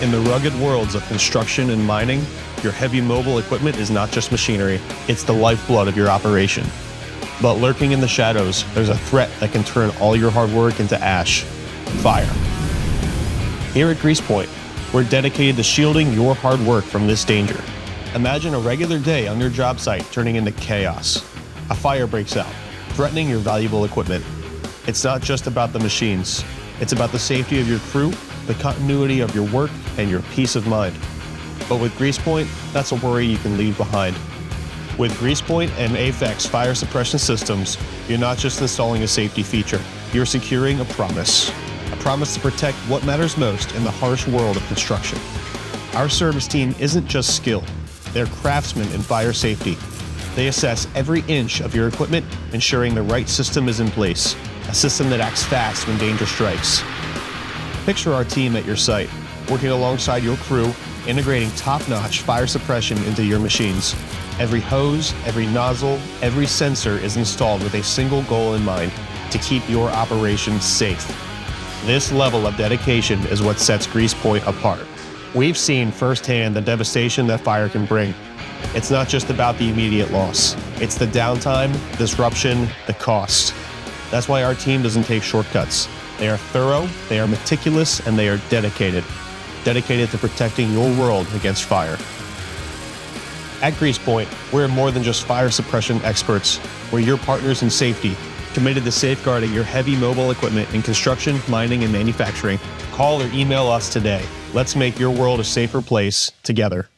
In the rugged worlds of construction and mining, your heavy mobile equipment is not just machinery, it's the lifeblood of your operation. But lurking in the shadows, there's a threat that can turn all your hard work into ash: fire. Here at GreasePoint, we're dedicated to shielding your hard work from this danger. Imagine a regular day on your job site turning into chaos. A fire breaks out, threatening your valuable equipment. It's not just about the machines, it's about the safety of your crew, the continuity of your work, and your peace of mind. But with GreasePoint, that's a worry you can leave behind. With GreasePoint and AFEX Fire Suppression Systems, you're not just installing a safety feature, you're securing a promise to protect what matters most in the harsh world of construction. Our service team isn't just skilled, they're craftsmen in fire safety. They assess every inch of your equipment, ensuring the right system is in place, a system that acts fast when danger strikes. Picture our team at your site, working alongside your crew, integrating top-notch fire suppression into your machines. Every hose, every nozzle, every sensor is installed with a single goal in mind: to keep your operations safe. This level of dedication is what sets GreasePoint apart. We've seen firsthand the devastation that fire can bring. It's not just about the immediate loss. It's the downtime, disruption, the cost. That's why our team doesn't take shortcuts. They are thorough, they are meticulous, and they are dedicated to protecting your world against fire. At GreasePoint, we're more than just fire suppression experts. We're your partners in safety, committed to safeguarding your heavy mobile equipment in construction, mining, and manufacturing. Call or email us today. Let's make your world a safer place together.